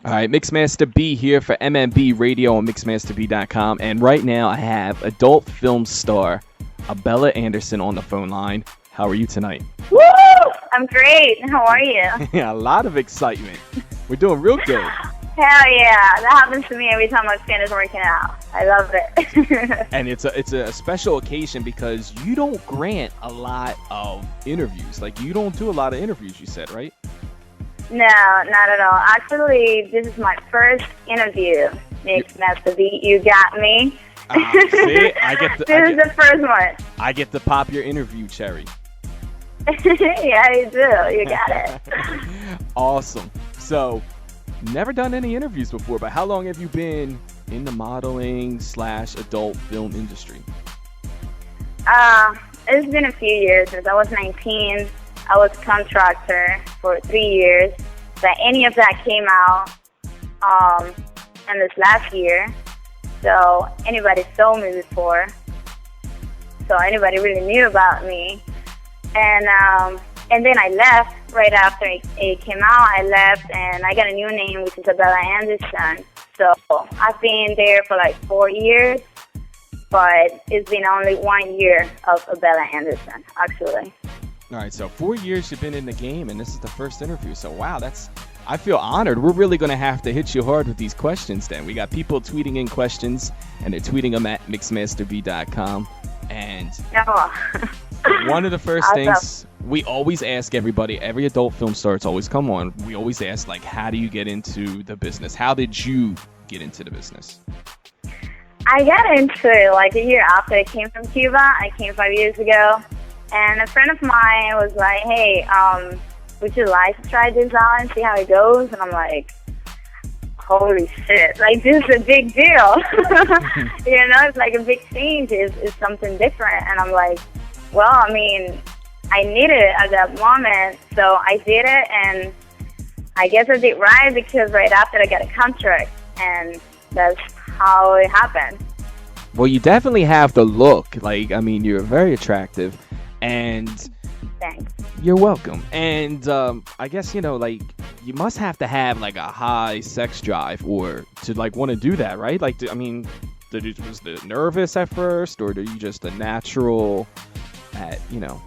All right, Mixmaster B here for MMB Radio on MixmasterB.com. And right now I have adult film star Abella Anderson on the phone line. How are you tonight? Woo! I'm great. How are you? Yeah, a lot of excitement. We're doing real good. Hell yeah. That happens to me every time my skin is working out. I love it. And it's a special occasion because you don't grant a lot of interviews. Like, you don't do a lot of interviews, you said, right? No, not at all. Actually, this is my first interview. Mixmaster B, you got me. See, This is the first one. I get to pop your interview cherry. Yeah, you do. You got it. Awesome. So, never done any interviews before, but how long have you been in the modeling / adult film industry? It's been a few years. Since I was 19, I was a contractor for 3 years. But any of that came out in this last year. So anybody saw me before. So anybody really knew about me. And then I left right after it came out. I left and I got a new name, which is Abella Anderson. So I've been there for like 4 years, but it's been only 1 year of Abella Anderson, actually. All right, so 4 years you've been in the game, and this is the first interview. So, wow, I feel honored. We're really going to have to hit you hard with these questions then. We got people tweeting in questions, and they're tweeting them at mixmasterb.com. And one of the first things we always ask everybody, every adult film star that's always come on, we always ask, like, how do you get into the business? How did you get into the business? I got into it like a year after I came from Cuba. I came 5 years ago. And a friend of mine was like, hey, would you like to try this out and see how it goes? And I'm like, holy shit, like, this is a big deal. It's like a big change. It's something different. And I'm like, well, I mean, I needed it at that moment. So I did it, and I guess I did right because right after I got a contract, and that's how it happened. Well, you definitely have the look. Like, I mean, you're very attractive. And thanks. You're welcome. And I guess, like, you must have to have like a high sex drive or to like want to do that, right? Like, was the nervous at first, or are you just a natural at, Well,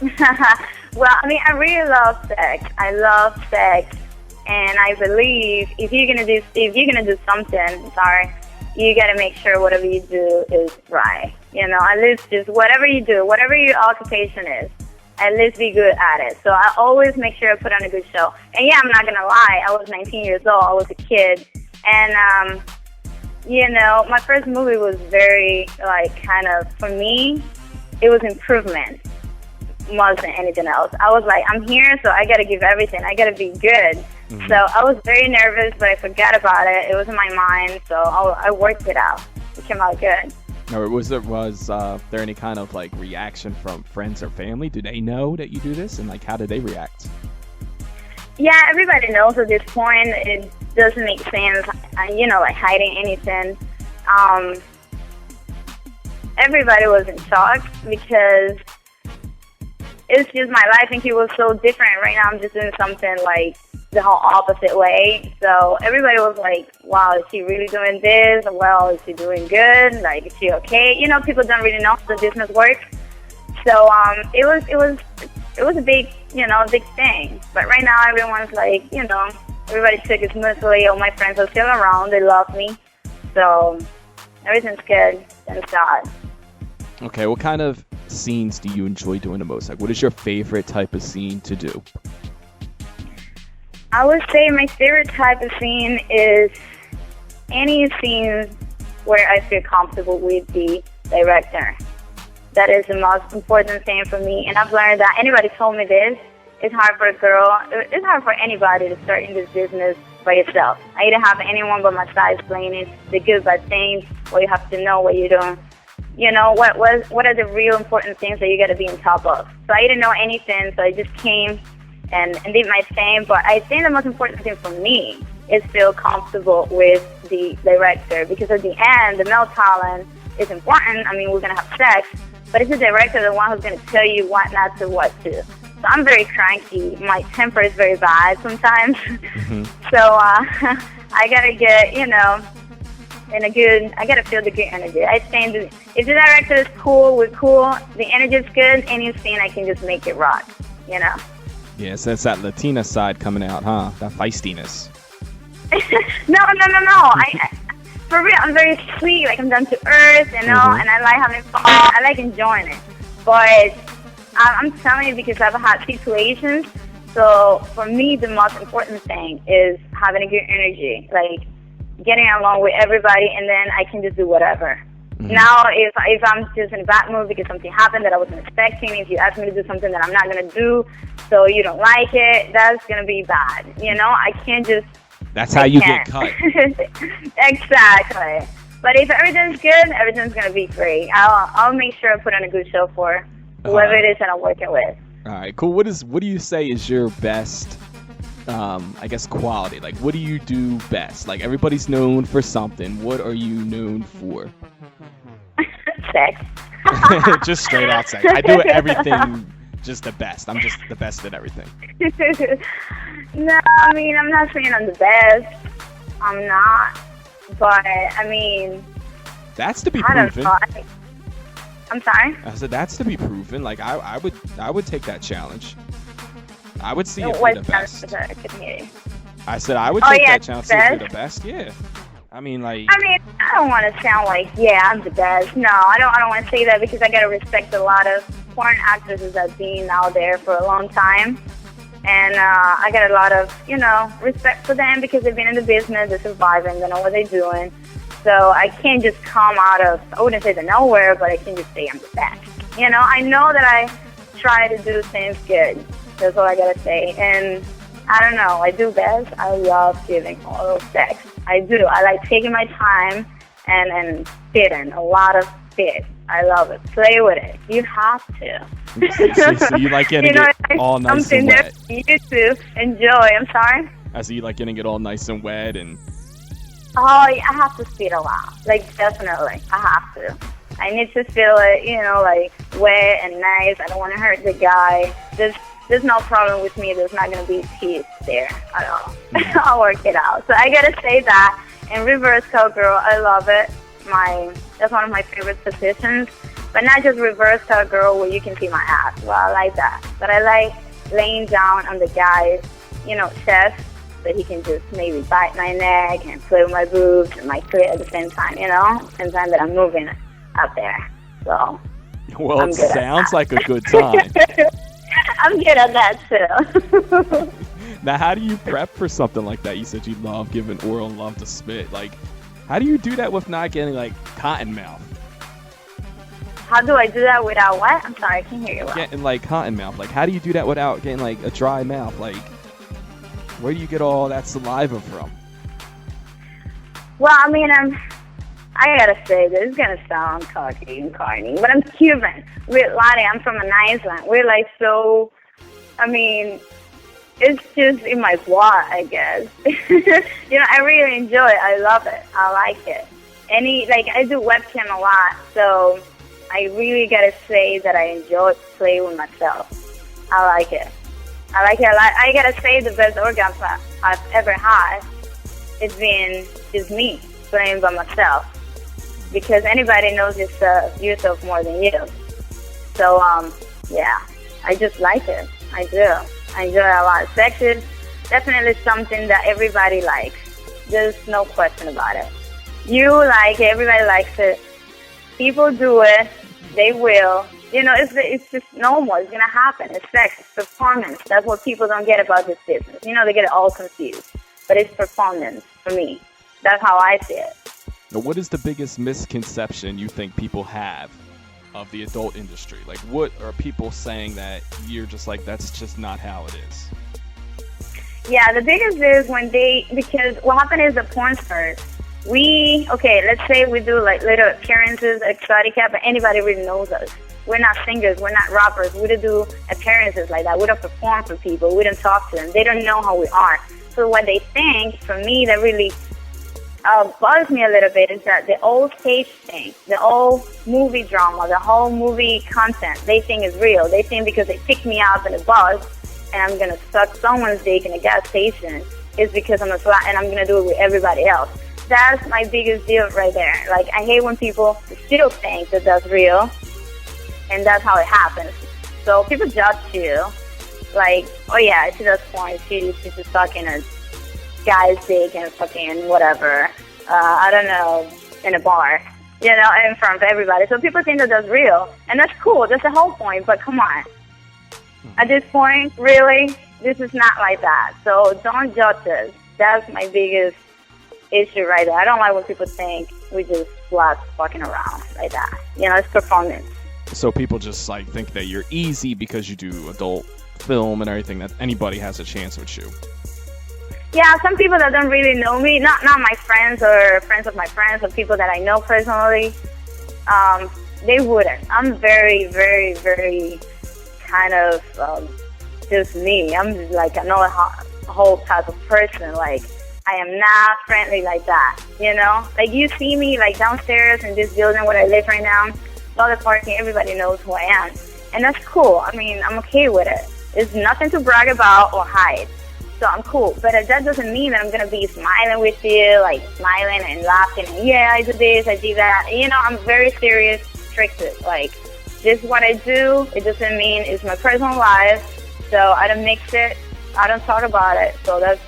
I mean, I really love sex. I love sex, and I believe if you're gonna do something, you gotta make sure whatever you do is right. At least just whatever you do, whatever your occupation is, at least be good at it. So I always make sure I put on a good show. And yeah, I'm not gonna lie, I was 19 years old, I was a kid, and my first movie was very, like, kind of, for me, it was improvement more than anything else. I was like, I'm here, so I gotta give everything, I gotta be good. Mm-hmm. So I was very nervous, but I forgot about it. It was in my mind, so I worked it out. It came out good. Now, was there any kind of like reaction from friends or family? Do they know that you do this, and like how did they react? Yeah, everybody knows at this point. It doesn't make sense, like hiding anything. Everybody was in shock because it's just my life, and it was so different. Right now, I'm just doing something like the whole opposite way. So everybody was like, wow, is she really doing this? Well, is she doing good? Like, is she okay? People don't really know how the business works. So it was a big, big thing. But right now everyone's like, everybody took it smoothly. All my friends are still around. They love me. So everything's good. Thank God. Okay, what kind of scenes do you enjoy doing the most? Like, what is your favorite type of scene to do? I would say my favorite type of scene is any scene where I feel comfortable with the director. That is the most important thing for me. And I've learned that anybody told me this. It's hard for a girl. It's hard for anybody to start in this business by yourself. I didn't have anyone but my side explaining the good bad things, or you have to know what you're doing. What are the real important things that you got to be on top of. So I didn't know anything, so I just came and did my thing. But I think the most important thing for me is feel comfortable with the director, because at the end, the male talent is important. I mean, we're going to have sex, but it's the director, the one who's going to tell you what not to, what to. So I'm very cranky. My temper is very bad sometimes. Mm-hmm. So I gotta get, I gotta feel the good energy. I think if the director is cool, we're cool, the energy is good, any scene I can just make it rock, Yeah, so it's that Latina side coming out, huh? That feistiness. No. For real, I'm very sweet. Like, I'm down to earth, and I like having fun. I like enjoying it. But I'm telling you because I've had situations. So for me, the most important thing is having a good energy, like getting along with everybody, and then I can just do whatever. Mm-hmm. Now, if I'm just in a bad mood because something happened that I wasn't expecting, if you ask me to do something that I'm not going to do, so you don't like it, that's going to be bad. I can't just... That's how you get cut. Exactly. But if everything's good, everything's going to be great. I'll make sure I put on a good show for whoever it is that I'm working with. All right, cool. What do you say is your best, quality? Like, what do you do best? Like, everybody's known for something. What are you known for? Sex. Just straight out sex. I do everything just the best. I'm just the best at everything. No, I'm not saying I'm the best. I'm not. But, that's to be proven. I'm sorry? I said that's to be proven. Like, I would take that challenge. I would see if you're the best. I said I would take that challenge to see if you're the best. Yeah. I don't want to sound like, I'm the best. No, I don't want to say that because I got to respect a lot of porn actresses that's been out there for a long time. And I got a lot of, respect for them because they've been in the business, they're surviving, they know what they're doing. So I can't just come out of, I wouldn't say the nowhere, but I can just say I'm the best. I know that I try to do things good. That's all I got to say. And I don't know, I do best. I love giving oral sex. I do. I like taking my time and spitting, a lot of spit. I love it. Play with it. You have to. So you like getting it all nice and wet. Something there for you to enjoy. I'm sorry? So you like getting it all nice and wet and... Oh, yeah, I have to spit a lot. Like, definitely. I have to. I need to feel it, wet and nice. I don't want to hurt the guy. There's no problem with me. There's not going to be teeth there at all. I'll work it out. So I got to say that. And reverse cowgirl, I love it. That's one of my favorite positions. But not just reverse cowgirl where you can see my ass. Well, I like that. But I like laying down on the guy's, chest so he can just maybe bite my neck and play with my boobs and my clit at the same time, same time that I'm moving up there. So, well, it sounds like a good time. I'm good at that, too. Now, how do you prep for something like that? You said you love giving oral and love to spit. Like, how do you do that with not getting, cotton mouth? How do I do that without what? I'm sorry, I can't hear you well. Getting, cotton mouth. Like, how do you do that without getting, a dry mouth? Like, where do you get all that saliva from? Well, I gotta say, this is gonna sound cocky and corny, but I'm Cuban. Lottie, I'm from an island. We're so, it's just in my blood, I guess. I really enjoy it. I love it. I like it. I do webcam a lot, so I really gotta say that I enjoy playing with myself. I like it. I gotta say the best orgasm I've ever had has been just me playing by myself. Because anybody knows yourself more than you. So, I just like it. I do. I enjoy it a lot. Sex is definitely something that everybody likes. There's no question about it. You like it. Everybody likes it. People do it. They will. It's just normal. It's going to happen. It's sex. It's performance. That's what people don't get about this business. They get it all confused. But it's performance for me. That's how I see it. Now, what is the biggest misconception you think people have of the adult industry? Like, what are people saying that you're just like, that's just not how it is? Yeah, the biggest is because what happened is the porn stars, let's say we do little appearances, exotic, but anybody really knows us. We're not singers, we're not rappers. We don't do appearances like that. We don't perform for people. We don't talk to them. They don't know how we are. So what they think, for me, that really bothers me a little bit is that the old stage thing, the old movie drama, the whole movie content, they think is real. They think because they pick me up in a bus and I'm going to suck someone's dick in a gas station is because I'm a slut and I'm going to do it with everybody else. That's my biggest deal right there. Like, I hate when people still think that that's real, and that's how it happens. So people judge you, like, oh yeah, she does porn, she's just sucking a guy's dick and fucking whatever, I don't know, in a bar, you know, in front of everybody. So people think that that's real, and that's cool, that's the whole point, but come on. At this point, really, this is not like that. So don't judge us. That's my biggest issue right there. I don't like when people think we just sluts fucking around like that. You know, it's performance. So people just like think that you're easy because you do adult film and everything, that anybody has a chance with you. Yeah, some people that don't really know me, not my friends or friends of my friends or people that I know personally, they wouldn't. I'm very, very, very kind of just me. I'm just like another whole type of person. Like, I am not friendly like that, you know? Like, you see me like downstairs in this building where I live right now, all the parking, everybody knows who I am. And that's cool. I mean, I'm okay with it. It's nothing to brag about or hide. So I'm cool. But that doesn't mean that I'm going to be smiling with you, like smiling and laughing. And, yeah, I do this, I do that. You know, I'm very serious, strict. Like, this is what I do. It doesn't mean it's my personal life. So I don't mix it. I don't talk about it. So that's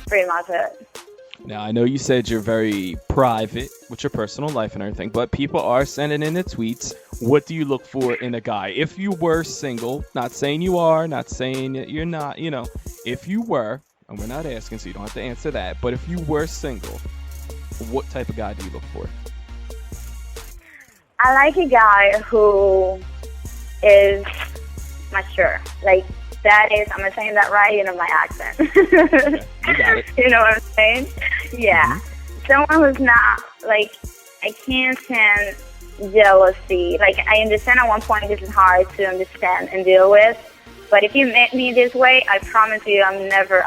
pretty much it. Now, I know you said you're very private with your personal life and everything, but people are sending in the tweets. What do you look for in a guy? If you were single, not saying you are, not saying that you're not, you know, if you were, and we're not asking, so you don't have to answer that, but if you were single, what type of guy do you look for? I like a guy who is mature. Like, that is, am I saying that right? You know, my accent. You got it. You know what I'm saying? Yeah. Mm-hmm. Someone who's not, like, I can't stand jealousy. Like, I understand at one point this is hard to understand and deal with. But if you met me this way, I promise you I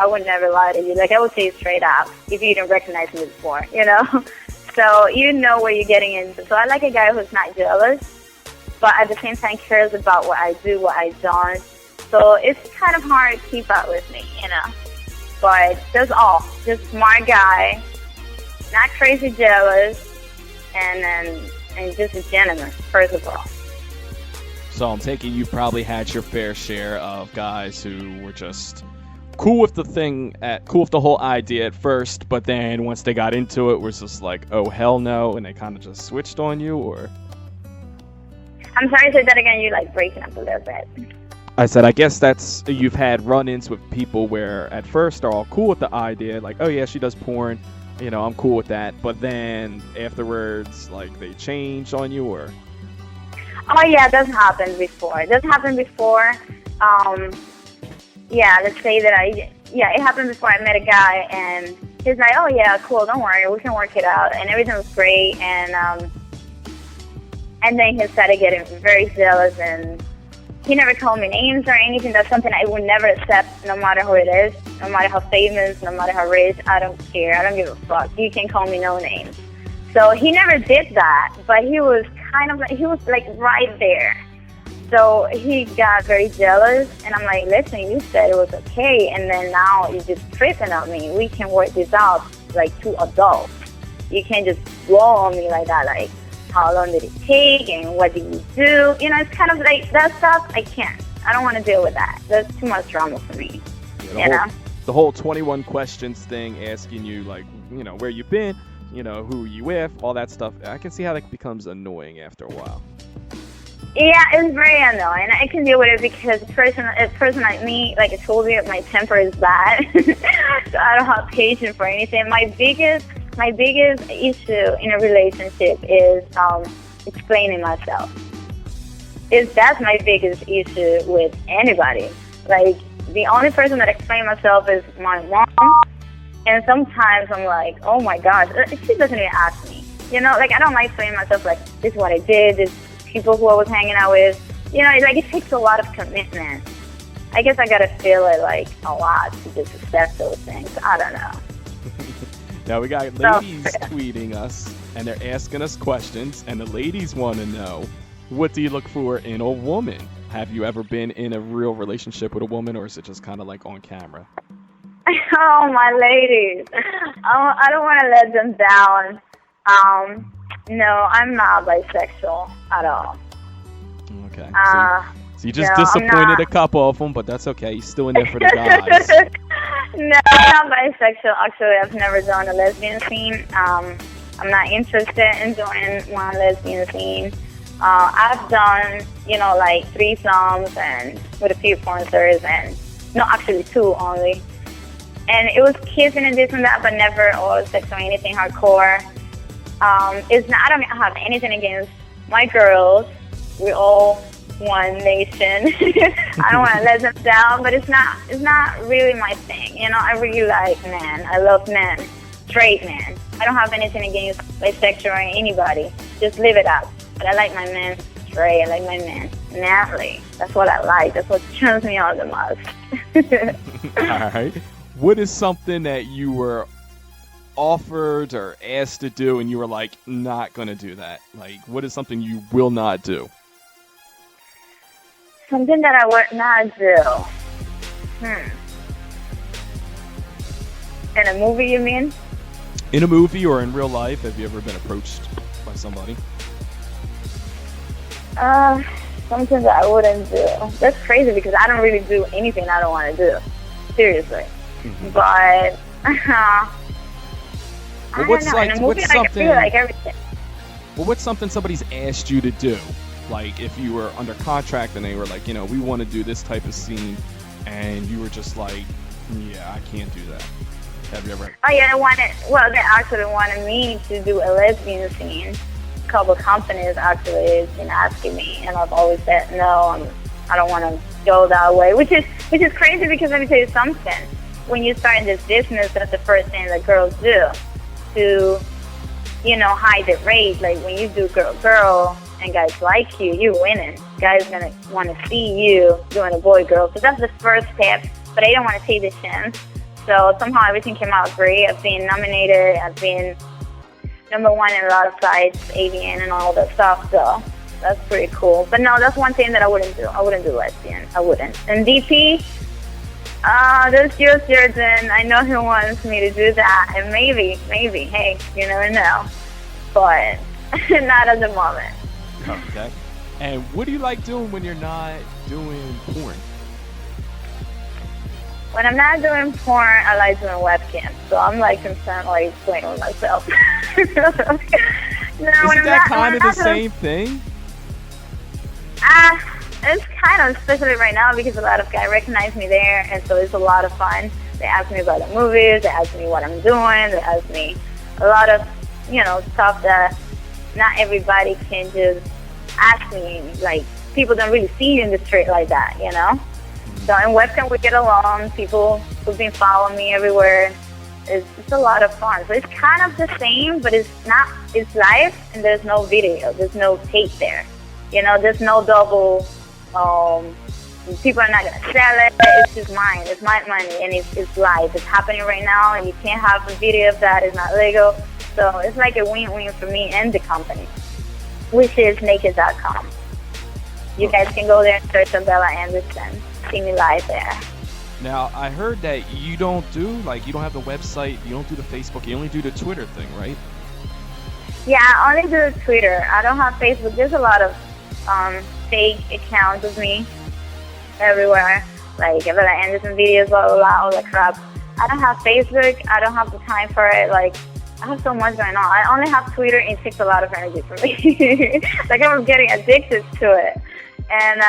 would never lie to you. Like, I would say it straight up if you didn't recognize me before, you know? So you know what you're getting into. So I like a guy who's not jealous, but at the same time cares about what I do, what I don't. So it's kind of hard to keep up with me, you know. But that's all. Just smart guy, not crazy jealous, and just a gentleman, first of all. So I'm taking you probably had your fair share of guys who were just cool with the whole idea at first, but then once they got into it, was just like, oh hell no, and they kind of just switched on you, or? I'm sorry, say that again. You're like breaking up a little bit. I said, I guess you've had run-ins with people where at first they're all cool with the idea, like, oh yeah, she does porn, you know, I'm cool with that, but then afterwards, like, they change on you, or? Oh yeah, that's happened before. Yeah, let's say that it happened before. I met a guy and he's like, oh yeah, cool, don't worry, we can work it out, and everything was great, and then he started getting very jealous, and he never called me names or anything. That's something I would never accept, no matter who it is, no matter how famous, no matter how rich. I don't care. I don't give a fuck. You can call me no names. So he never did that, but he was like right there. So he got very jealous, and I'm like, listen, you said it was okay, and then now you're just tripping on me. We can work this out like two adults. You can't just blow on me like that, like, how long did it take and what did you do? You know, it's kind of like that stuff. I can't. I don't want to deal with that. That's too much drama for me. Yeah, the whole 21 questions thing, asking you, like, you know, where you've been, you know, who you with, all that stuff. I can see how that becomes annoying after a while. Yeah, it's very annoying. I can deal with it because a person like me, like I told you, my temper is bad. So I don't have patience for anything. My biggest issue in a relationship is explaining myself. That's my biggest issue with anybody. Like, the only person that explains myself is my mom, and sometimes I'm like, oh my gosh, she doesn't even ask me. You know, like, I don't like explaining myself, like, this is what I did, this people who I was hanging out with. You know, like, it takes a lot of commitment. I guess I gotta feel it, like, a lot to just accept those things. I don't know. Now we got ladies tweeting us, and they're asking us questions, and the ladies want to know, what do you look for in a woman? Have you ever been in a real relationship with a woman, or is it just kind of like on camera? Oh, my ladies. I don't want to let them down. No, I'm not bisexual at all. Okay. So you just disappointed a couple of them, but that's okay. You're still in there for the guys. No, I'm not bisexual. Actually, I've never done a lesbian scene. I'm not interested in doing one lesbian scene. I've done, like threesomes and with a few sponsors, and no, actually two only. And it was kissing and this and that, but never oral sex or anything hardcore. It's not. I don't have anything against my girls. We're all one nation. I don't want to let them down, but it's not really my thing. I really like men. I love men, straight men. I don't have anything against bisexual or anybody. Just live it up. But I like my men straight. I like my men manly. That's what I like. That's what turns me on the most. All right. What is something that you were offered or asked to do and you were like, not going to do that? Like, what is something you will not do? Something that I would not do. In a movie, you mean? In a movie or in real life, have you ever been approached by somebody? Something that I wouldn't do. That's crazy because I don't really do anything I don't want to do. Seriously. Mm-hmm. But I don't know. In a movie, I feel like everything. Well, what's something somebody's asked you to do? Like if you were under contract and they were like, we want to do this type of scene, and you were just like, yeah, I can't do that. Have you ever? Oh yeah, they actually wanted me to do a lesbian scene. A couple companies actually has been asking me, and I've always said no. I don't want to go that way, which is crazy because let me tell you something. When you start in this business, that's the first thing that girls do to, hide the rate. Like when you do girl, and guys like you, you're winning. Guys gonna want to see you doing a boy-girl. So that's the first step, but I don't want to take the chance. So somehow everything came out great. I've been nominated. I've been #1 in a lot of sites, AVN and all that stuff. So that's pretty cool. But no, that's one thing that I wouldn't do. I wouldn't do lesbian. I wouldn't. And DP, there's your surgeon. I know he wants me to do that. And maybe, hey, you never know. But not at the moment. Okay. And what do you like doing when you're not doing porn? When I'm not doing porn, I like doing webcam. So I'm concerned playing with myself. Isn't that kind of the same thing? It's kind of, especially right now because a lot of guys recognize me there, and so it's a lot of fun. They ask me about the movies, they ask me what I'm doing, they ask me a lot of, stuff that not everybody can just ask me. Like, people don't really see you in the street like that, So in webcam, we get along. People who've been following me everywhere. It's a lot of fun. So it's kind of the same, but it's not. It's live, and there's no video. There's no tape there. There's no double. People are not going to sell it. It's just mine. It's my money, and it's live. It's happening right now, and you can't have a video of that. It's not legal. So it's like a win-win for me and the company, which is naked.com. You guys can go there and search Abella Anderson. See me live there. Now, I heard that you don't do, you don't have the website, you don't do the Facebook, you only do the Twitter thing, right? Yeah, I only do Twitter. I don't have Facebook. There's a lot of fake accounts of me everywhere, like Abella Anderson videos, blah, blah, blah, all that crap. I don't have Facebook. I don't have the time for it. I have so much going on. I only have Twitter, and it takes a lot of energy for me. I was getting addicted to it. And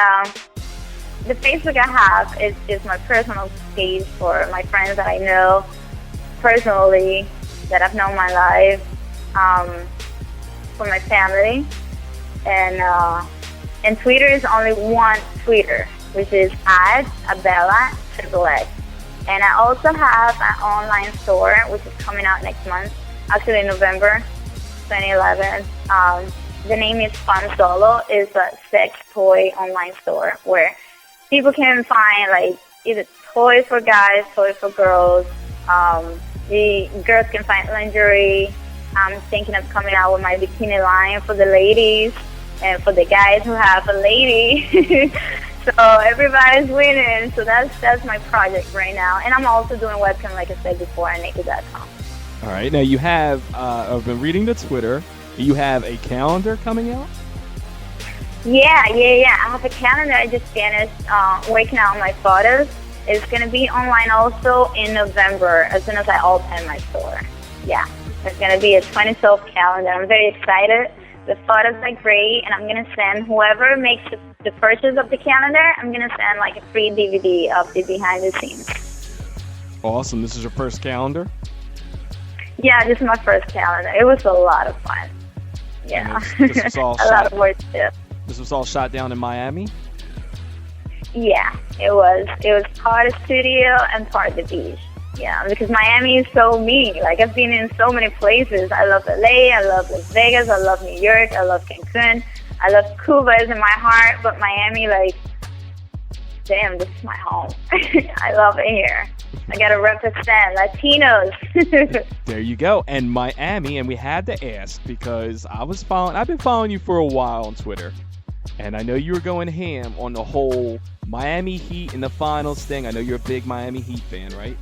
the Facebook I have is just my personal page for my friends that I know personally, that I've known my life, for my family. And Twitter is only one Twitter, which is @Abella_XXX. And I also have an online store, which is coming out next month, actually in November 2011. The name is Fun Solo. It's a sex toy online store where people can find either toys for guys, toys for girls, The girls can find lingerie. I'm thinking of coming out with my bikini line for the ladies and for the guys who have a lady. So everybody's winning. So that's my project right now. And I'm also doing webcam, like I said before, on naked.com. All right. Now you have, I've been reading the Twitter. You have a calendar coming out? Yeah. I have a calendar. I just finished working out my photos. It's going to be online also in November as soon as I open my store. Yeah. It's going to be a 2012 calendar. I'm very excited. The photos are great, and I'm going to send whoever makes the purchase of the calendar, I'm going to send like a free DVD of the behind the scenes. Awesome. This is your first calendar? Yeah, this is my first calendar. It was a lot of fun. Yeah. This was all a lot of work too. This was all shot down in Miami? Yeah, it was. It was part of studio and part of the beach. Yeah, because Miami is so me. Like, I've been in so many places. I love LA, I love Las Vegas, I love New York, I love Cancun, I love Cuba is in my heart, but Miami, like, damn, this is my home. I love it here. I gotta represent Latinos. There you go. And Miami, and we had to ask because I've been following you for a while on Twitter, and I know you were going ham on the whole Miami Heat in the finals thing. I know you're a big Miami Heat fan, right?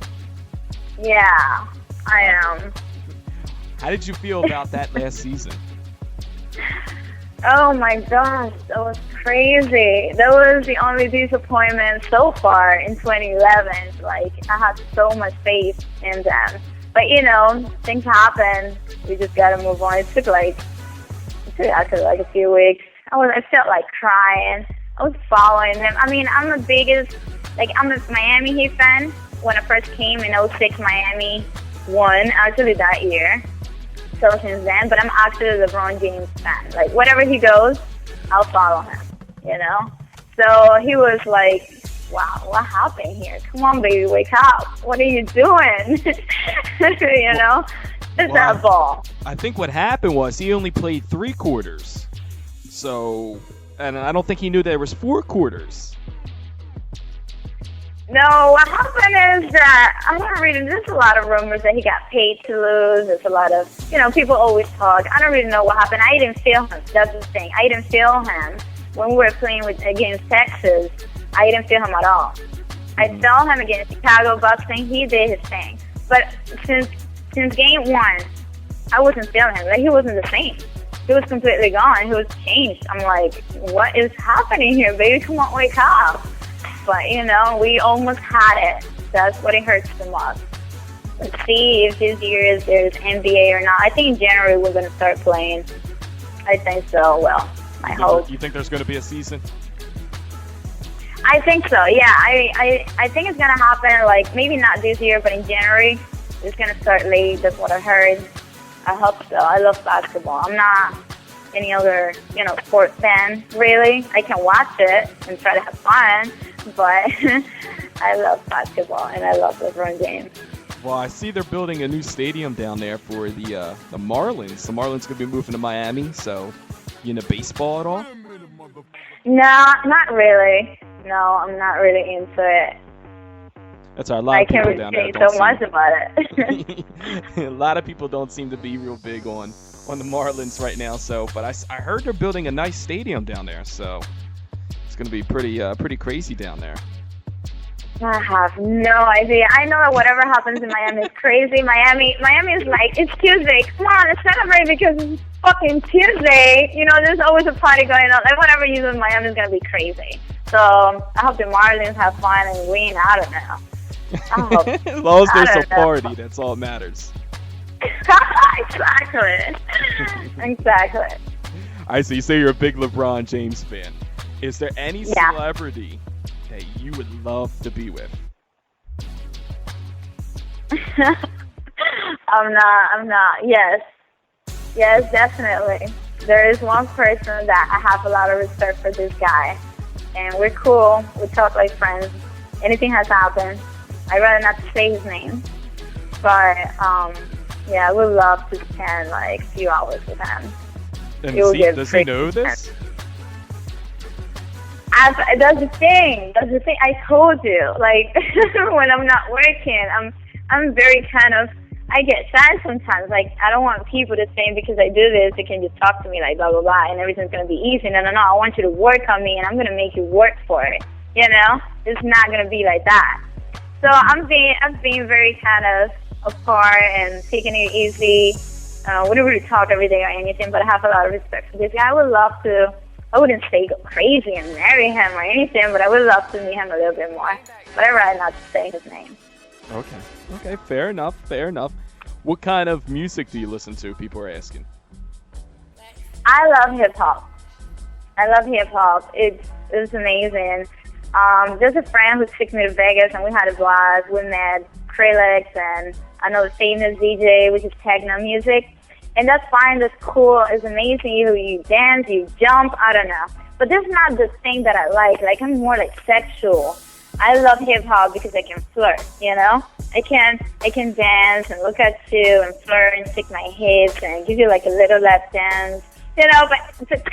Yeah, I am. How did you feel about that last season? Oh my gosh, that was crazy. That was the only disappointment so far in 2011. Like, I had so much faith in them. But, you know, things happen. We just gotta move on. It took after like a few weeks. I felt like crying. I was following them. I mean, I'm a Miami Heat fan. When I first came in 06, Miami won, actually that year. So since then, but I'm actually a LeBron James fan. Like, wherever he goes, I'll follow him, you know? So he was like, wow, what happened here? Come on, baby, wake up. What are you doing? You know? It's that ball. I think what happened was he only played 3 quarters. So, and I don't think he knew there was 4 quarters. No, what happened is that there's a lot of rumors that he got paid to lose. There's a lot of, you know, people always talk. I don't really know what happened. I didn't feel him. That's the thing. I didn't feel him when we were playing against Texas. I didn't feel him at all. I saw him against Chicago Bucks and he did his thing. But since game 1, I wasn't feeling him. Like, he wasn't the same. He was completely gone. He was changed. I'm like, what is happening here, baby? Come on, wake up. But, you know, we almost had it. That's what it hurts the most. Let's see if this year there's NBA or not. I think in January we're going to start playing. I think so. Well, I hope. You think there's going to be a season? I think so, yeah. I think it's going to happen, like, maybe not this year, but in January it's going to start late. That's what I heard. I hope so. I love basketball. I'm not any other, you know, sports fan, really. I can watch it and try to have fun, but I love basketball and I love LeBron James. Well, I see they're building a new stadium down there for the Marlins. The Marlins could be moving to Miami, so you into baseball at all? No, not really. No, I'm not really into it. That's right. A lot of people down there I can't really say so much about it. A lot of people don't seem to be real big on the Marlins right now. So, but I heard they're building a nice stadium down there, so it's going to be pretty crazy down there. I have no idea. I know that whatever happens in Miami is crazy. Miami is like, it's Tuesday. Come on, let's celebrate because it's fucking Tuesday. You know, there's always a party going on. Like, whatever you do in Miami is going to be crazy. So I hope the Marlins have fun and win. I don't know. As long as there's a party, that's all that matters. Exactly. Exactly. All right, so you say you're a big LeBron James fan. Is there any celebrity that you would love to be with? I'm not. Yes, definitely. There is one person that I have a lot of respect for, this guy. And we're cool. We talk like friends. Anything has happened. I'd rather not to say his name. But, yeah, I would love to spend, like, a few hours with him. And does he know this? That's the thing. I told you. Like, when I'm not working, I'm very kind of I get sad sometimes. Like, I don't want people to think because I do this, they can just talk to me like blah, blah, blah, and everything's going to be easy. No, no, no. I want you to work on me, and I'm going to make you work for it. You know? It's not going to be like that. So I'm being very kind of apart and taking it easy. We don't really talk every day or anything, but I have a lot of respect for this guy. I wouldn't say go crazy and marry him or anything, but I would love to meet him a little bit more. But I'd rather not say his name. Okay, fair enough. What kind of music do you listen to? People are asking. I love hip-hop. It's amazing. There's a friend who took me to Vegas, and we had a blast. We met Krillix and another famous DJ, which is techno music. And that's fine, that's cool, it's amazing. You dance, you jump, I don't know. But that's not the thing that I like. Like, I'm more like sexual. I love hip-hop because I can flirt, you know? I can dance and look at you and flirt and shake my hips and give you like a little lap dance. You know, but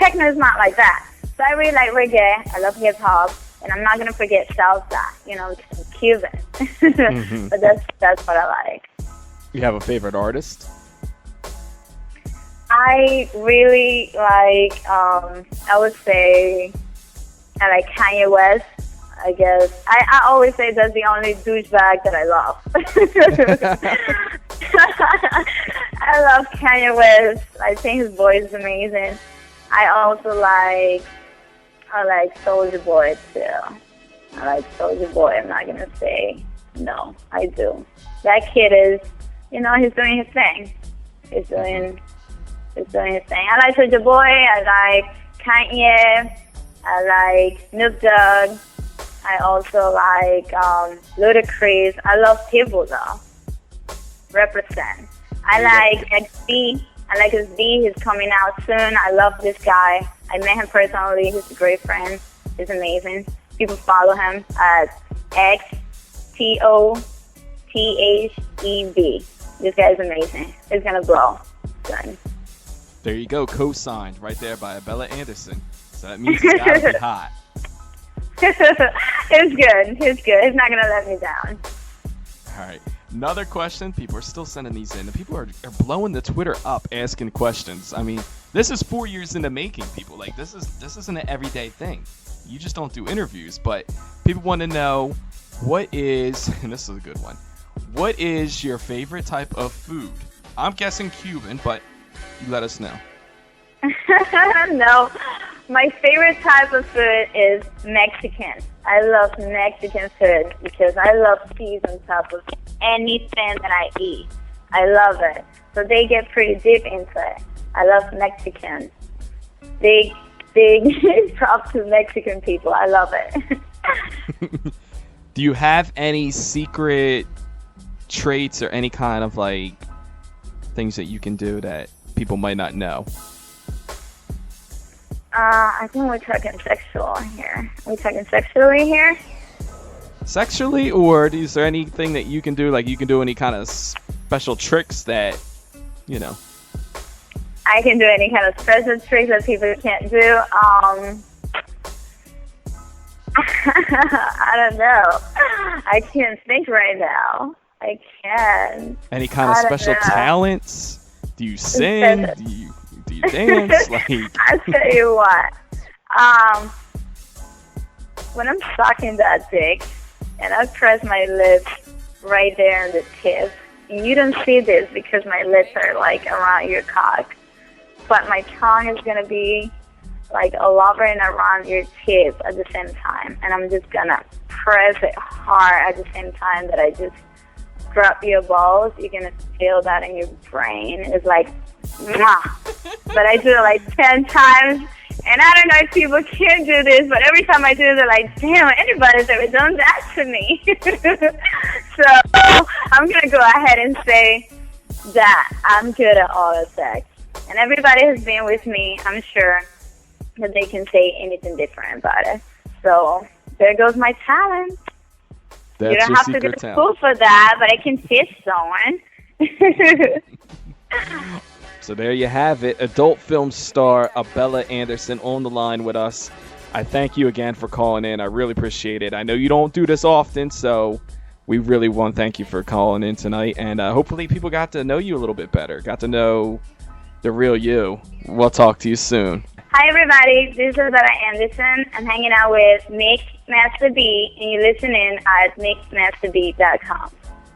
techno is not like that. So I really like reggae, I love hip-hop, and I'm not going to forget salsa, you know, because I'm Cuban. Mm-hmm. But that's what I like. You have a favorite artist? I really like, I would say, I like Kanye West, I guess. I always say that's the only douchebag that I love. I love Kanye West. I think his voice is amazing. I also like Soulja Boy, too. I like Soulja Boy. I'm not going to say no. I do. That kid is, you know, he's doing his thing. He's doing his thing. I like Soulja Boy. I like Kanye. I like Snoop Dogg. I also like Ludacris. I love Pitbull, though. Represent. I like XB. I like his B. He's coming out soon. I love this guy. I met him personally. He's a great friend. He's amazing. People follow him at XTOTHEB. This guy's amazing. He's going to blow. Good. There you go. Co-signed right there by Abella Anderson. So that means it's got to be hot. It's good. He's not going to let me down. All right. Another question. People are still sending these in. And people are blowing the Twitter up asking questions. I mean, this is 4 years in the making, people. Like, this isn't an everyday thing. You just don't do interviews. But people want to know what is, and this is a good one, what is your favorite type of food? I'm guessing Cuban, but you let us know. No. My favorite type of food is Mexican. I love Mexican food because I love cheese on top of anything that I eat. I love it. So they get pretty deep into it. I love Mexican. Big props to Mexican people. I love it. Do you have any secret traits or any kind of like things that you can do that people might not know? I think we're talking sexual here. We're talking sexually here? Sexually, or is there anything that you can do? Like, you can do any kind of special tricks that, you know? I can do any kind of special tricks that people can't do. I don't know. I can't think right now. I can't. Any kind of special talents? Do you sing? Do you dance? Like, I'll tell you what. When I'm sucking that dick, and I press my lips right there on the tip, and you don't see this because my lips are like around your cock, but my tongue is gonna be like all over and around your tip at the same time, and I'm just gonna press it hard at the same time that I just drop your balls. You're gonna feel that in your brain. It's like, mwah. But I do it like 10 times, and I don't know if people can do this, but every time I do it, they're like, damn, anybody's ever done that to me. So I'm gonna go ahead and say that I'm good at oral sex, and everybody who's been with me, I'm sure that they can say anything different about it. So there goes my talent. That's you don't your have to go to school for that, but I can kiss someone. So there you have it. Adult film star Abella Anderson on the line with us. I thank you again for calling in. I really appreciate it. I know you don't do this often, so we really want to thank you for calling in tonight, and hopefully people got to know you a little bit better, got to know the real you. We'll talk to you soon. Hi, everybody. This is Abella Anderson. I'm hanging out with Masta B, and you're listening at mixmasterb.com.